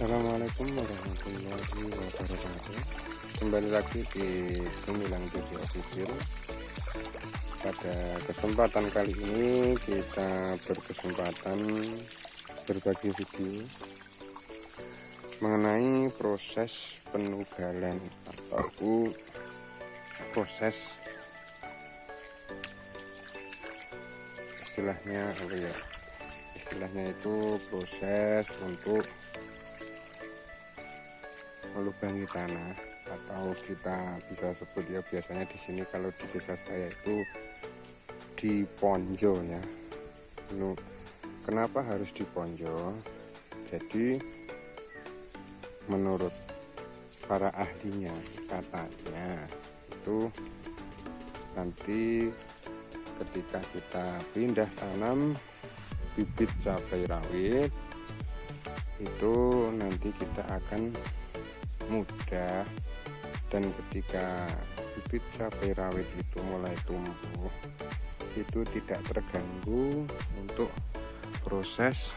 Assalamualaikum warahmatullahi wabarakatuh. Kembali lagi di Gemilang TV Official. Pada kesempatan kali ini kita berkesempatan berbagi video mengenai proses penugalan atau proses istilahnya itu proses untuk melubangi tanah, atau kita bisa sebut ya, biasanya di sini kalau di desa saya itu diponjo ya. Kenapa harus diponjo? Jadi menurut para ahlinya katanya itu nanti ketika kita pindah tanam bibit cabai rawit itu nanti kita akan mudah, dan ketika bibit cabai rawit itu mulai tumbuh itu tidak terganggu untuk proses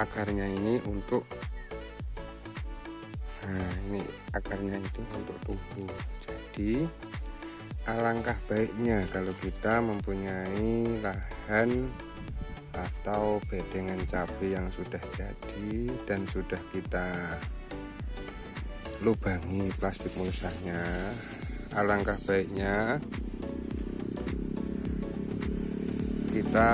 akarnya ini untuk akarnya itu untuk tumbuh. Jadi alangkah baiknya kalau kita mempunyai lahan atau bedengan cabai yang sudah jadi dan sudah kita lubangi plastik mulsanya, alangkah baiknya kita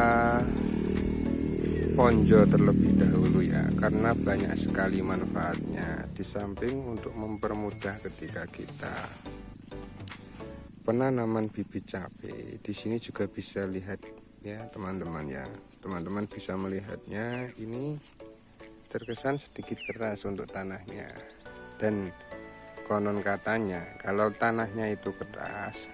ponjo terlebih dahulu ya, karena banyak sekali manfaatnya. Di samping untuk mempermudah ketika kita penanaman bibit cabai, di sini juga bisa lihat ya teman-teman ya. Teman-teman bisa melihatnya, ini terkesan sedikit keras untuk tanahnya. Dan konon katanya kalau tanahnya itu keras,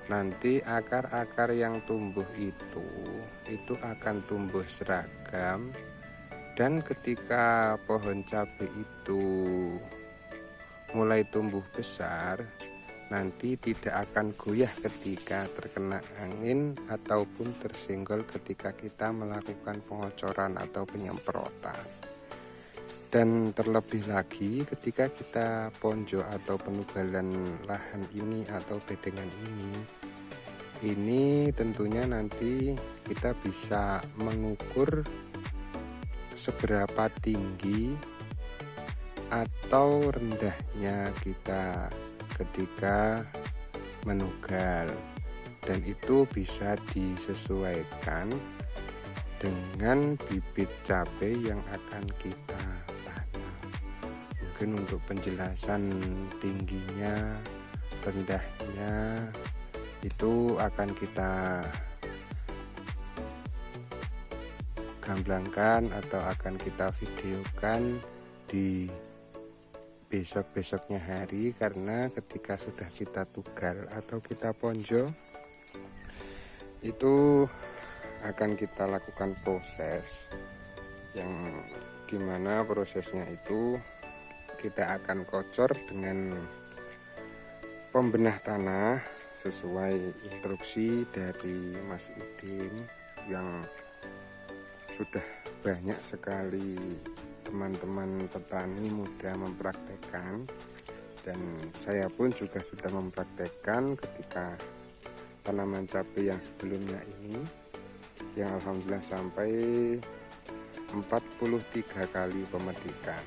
nanti akar-akar yang tumbuh itu akan tumbuh seragam, dan ketika pohon cabai itu mulai tumbuh besar, nanti tidak akan goyah ketika terkena angin ataupun tersenggol ketika kita melakukan pengocoran atau penyemprotan. Dan terlebih lagi ketika kita ponjo atau penugalan lahan ini atau bedengan ini tentunya nanti kita bisa mengukur seberapa tinggi atau rendahnya kita ketika menugal, dan itu bisa disesuaikan dengan bibit cabai yang akan kita tanam. Mungkin untuk penjelasan tingginya, rendahnya itu akan kita gamblangkan atau akan kita videokan di besok-besoknya hari, karena ketika sudah kita tugal atau kita ponjo itu akan kita lakukan proses yang dimana prosesnya itu kita akan kocor dengan pembenah tanah sesuai instruksi dari Mas Idin yang sudah banyak sekali teman-teman petani muda mempraktekkan, dan saya pun juga sudah mempraktekkan ketika tanaman cabai yang sebelumnya ini, yang alhamdulillah sampai 43 kali pemetikan,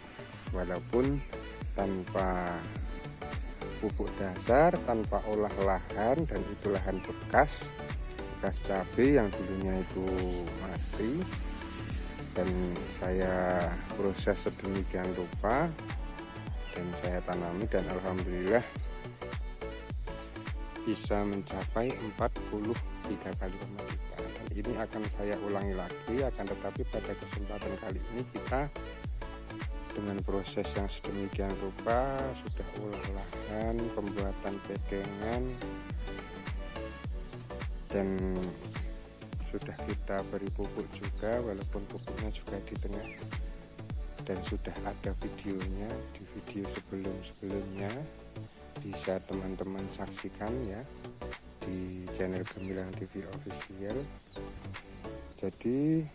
walaupun tanpa pupuk dasar, tanpa olah lahan, dan itu lahan bekas cabai yang dulunya itu mati, dan saya proses sedemikian rupa dan saya tanami, dan alhamdulillah bisa mencapai 43 kali pemetikan. Dan ini akan saya ulangi lagi, akan tetapi pada kesempatan kali ini kita dengan proses yang sedemikian rupa, sudah olah lahan, pembuatan bedengan, dan sudah kita beri pupuk juga, walaupun pupuknya juga di tengah, dan sudah ada videonya di video sebelum-sebelumnya, bisa teman-teman saksikan ya di channel Gemilang TV Official. Jadi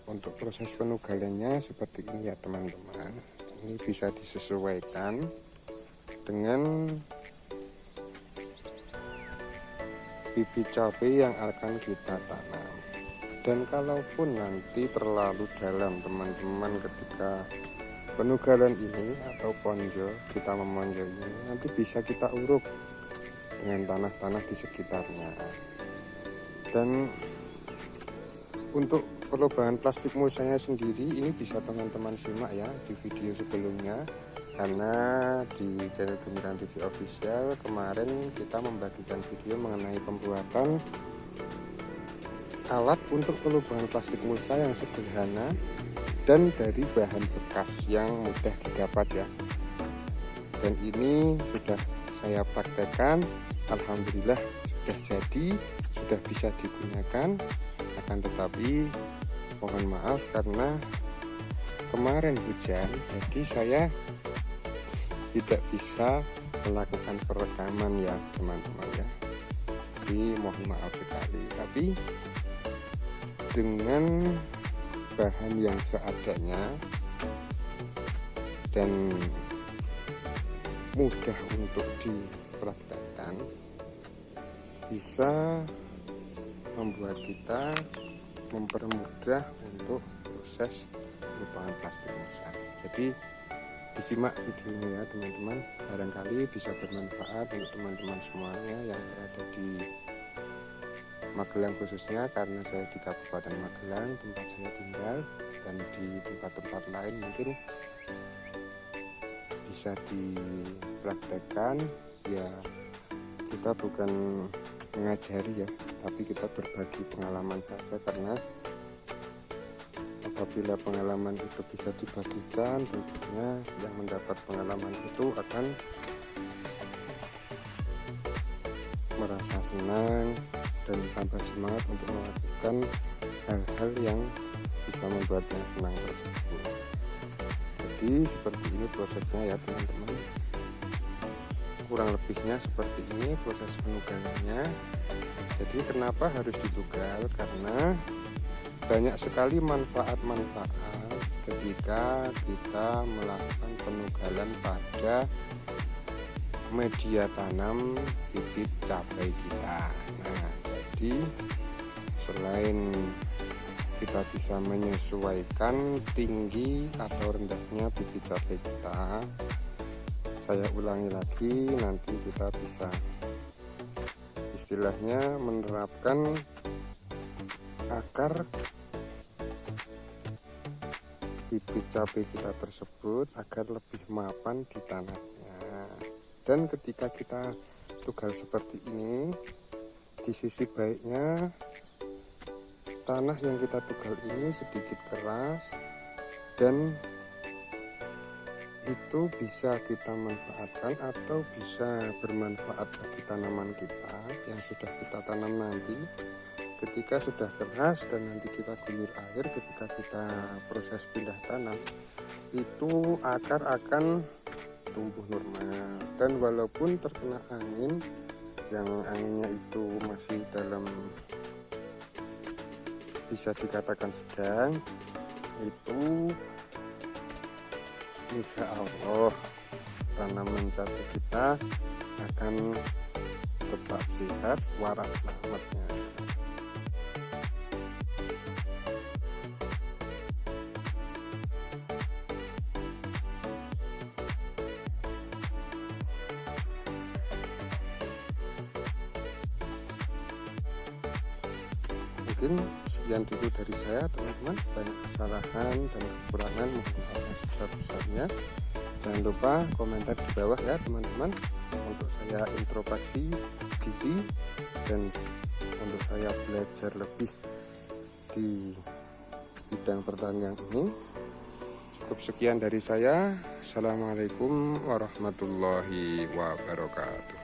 untuk proses penugalannya seperti ini ya teman-teman. Ini bisa disesuaikan dengan bibit cabai yang akan kita tanam. Dan kalaupun nanti terlalu dalam teman-teman, ketika penugalan ini atau ponjo, kita memonjo ini, nanti bisa kita uruk dengan tanah-tanah di sekitarnya. Dan untuk perubahan plastik mulsanya sendiri, ini bisa teman-teman simak ya di video sebelumnya, karena di channel Gemilang TV Official kemarin kita membagikan video mengenai pembuatan alat untuk perubahan plastik mulsa yang sederhana dan dari bahan bekas yang mudah didapat ya. Dan ini sudah saya praktekkan, alhamdulillah sudah jadi, sudah bisa digunakan. Akan tetapi mohon maaf karena kemarin hujan, jadi saya tidak bisa melakukan perekaman ya teman-teman ya. Jadi mohon maaf sekali. Tapi dengan bahan yang seadanya dan mudah untuk dipraktekkan, bisa membuat kita mempermudah untuk proses perubahan plastik mulsa. Jadi disimak videonya ya teman-teman, barangkali bisa bermanfaat untuk teman-teman semuanya yang berada di Magelang khususnya, karena saya di Kabupaten Magelang tempat saya tinggal, dan di tempat-tempat lain mungkin bisa dipraktekkan ya. Kita bukan mengajari ya, tapi kita berbagi pengalaman saja, karena apabila pengalaman itu bisa dibagikan, tentunya yang mendapat pengalaman itu akan merasa senang dan tambah semangat untuk melakukan hal-hal yang bisa membuatnya senang tersebut. Jadi seperti ini prosesnya ya teman-teman, kurang lebihnya seperti ini proses penugalannya. Jadi kenapa harus ditugal? Karena banyak sekali manfaat-manfaat ketika kita melakukan penugalan pada media tanam bibit cabai kita. Nah, jadi selain kita bisa menyesuaikan tinggi atau rendahnya bibit cabai kita, saya ulangi lagi, nanti kita bisa istilahnya menerapkan akar bibit cabai kita tersebut agar lebih mapan di tanahnya. Dan ketika kita tugal seperti ini, di sisi baiknya tanah yang kita tugal ini sedikit keras, dan itu bisa kita manfaatkan atau bisa bermanfaat bagi tanaman kita yang sudah kita tanam nanti. Ketika sudah keras dan nanti kita guyur air, ketika kita proses pindah tanam, itu akar akan tumbuh normal. Dan walaupun terkena angin, yang anginnya itu masih dalam, bisa dikatakan sedang, itu insya Allah tanaman cabai kita akan tetap sehat, waras selamatnya. Mungkin sekian dulu dari saya teman-teman, banyak kesalahan dan kekurangan, mohon maaf yang sebesar-besarnya. Jangan lupa komentar di bawah ya teman-teman, untuk saya introspeksi diri dan untuk saya belajar lebih di bidang pertanian ini. Cukup sekian dari saya. Assalamualaikum warahmatullahi wabarakatuh.